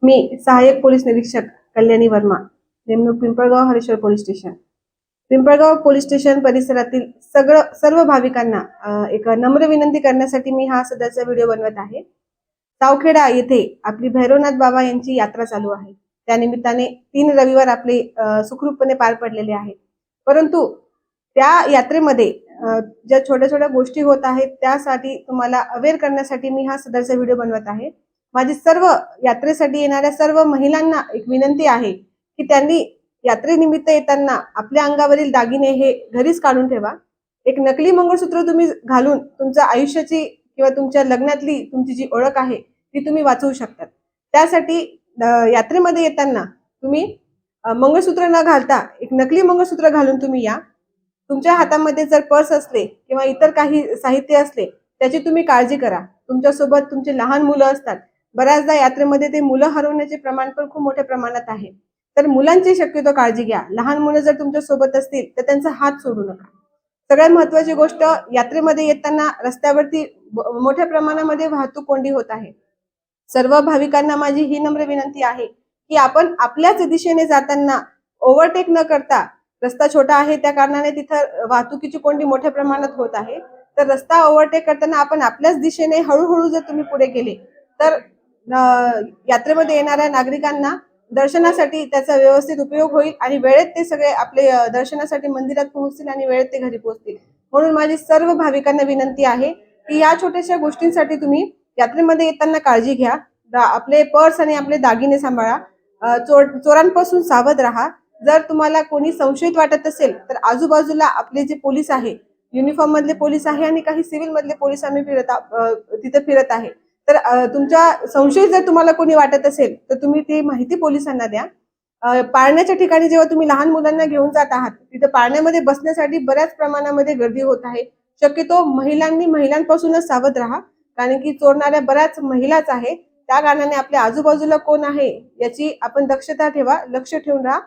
मी सहाय्यक पोलीस निरीक्षक कल्याणी वर्मा, नेमणूक Pimpalgaon Hareshwar police station. Pimpalgaon police station परिसरातील सर्व भाविकांना एक नम्र विनंती करण्यासाठी मी हा सध्याचा व्हिडिओ बनवत आहे. सावखेडा येथे आपली भैरवनाथ बाबा यांची यात्रा चालू आहे. त्यानिमित्ताने 3 रविवार आपले सुखरूपपणे पार पडलेले आहेत. परंतु त्या यात्रेमध्ये ज्या छोट्या छोट्या गोष्टी होत आहेत त्यासाठी तुम्हाला अवेअर करण्यासाठी मी हा सदरचा व्हिडिओ बनवत आहे. माझी सर्व यात्रेसाठी येणाऱ्या सर्व महिलांना एक विनंती आहे की त्यांनी यात्रेनिमित्त येताना आपल्या अंगावरील दागिने हे घरीच काढून ठेवा. एक नकली मंगळसूत्र तुम्ही घालून तुमच्या आयुष्याची किंवा तुमच्या लग्नातली तुमची जी ओळख आहे ती तुम्ही वाचवू शकता. त्यासाठी यात्रेमध्ये येताना तुम्ही मंगळसूत्र न घालता एक नकली मंगळसूत्र घालून तुम्ही या. तुमच्या हातामध्ये जर पर्स असले किंवा इतर काही साहित्य असले त्याची तुम्ही काळजी करा. तुमच्यासोबत तुमचे लहान मुलं असतात. बऱ्याचदा यात्रेमध्ये ते मुलं हरवण्याचे प्रमाण पण खूप मोठ्या प्रमाणात आहे. तर मुलांची शक्यतो काळजी घ्या. लहान मुलं जर तुमच्या सोबत असतील तर त्यांचा हात सोडू नका. सगळ्यात महत्त्वाची गोष्ट, यात्रेमध्ये येताना रस्त्यावरती मोठ्या प्रमाणामध्ये वाहतूक कोंडी होत आहे. सर्व भाविकांना माझी ही नम्र विनंती आहे की आपण आपल्याच दिशेने जाताना ओव्हरटेक न करता, रस्ता छोटा आहे त्या कारणाने तिथं वाहतुकीची कोंडी मोठ्या प्रमाणात होत आहे, तर रस्ता ओव्हरटेक करताना आपण आपल्याच दिशेने हळूहळू जर तुम्ही पुढे गेले तर यात्रेमध्ये येणाऱ्या नागरिकांना दर्शनासाठी त्याचा व्यवस्थित उपयोग होईल आणि वेळेत ते सगळे आपले दर्शनासाठी मंदिरात पोहोचतील आणि वेळेत ते घरी पोहोचतील. म्हणून माझी सर्व भाविकांना विनंती आहे की या छोट्याशा गोष्टींसाठी तुम्ही यात्रेमध्ये येताना काळजी घ्या. आपले पर्स आणि आपले दागिने सांभाळा. चोरांपासून सावध राहा. जर तुम्हाला कोणी संशयित वाटत असेल तर आजूबाजूला आपले जे पोलीस आहे, युनिफॉर्म मधले पोलीस आहे आणि काही सिव्हिल मधले पोलीस आम्ही तिथे फिरत आहे. तर तुमच्या संशयित जर तुम्हाला कोणी वाटत असेल तर तुम्ही ती माहिती पोलिसांना द्या. पाळण्याच्या ठिकाणी जेव्हा तुम्ही लहान मुलांना घेऊन जात आहात तिथे पाळण्यामध्ये बसण्यासाठी बऱ्याच प्रमाणामध्ये गर्दी होत आहे. शक्यतो महिलांनी महिलांपासूनच सावध राहा, कारण की चोरणाऱ्या बऱ्याच महिलाच आहे. त्या कारणाने आपल्या आजूबाजूला कोण आहे याची आपण दक्षता ठेवा, लक्ष ठेवून राहा.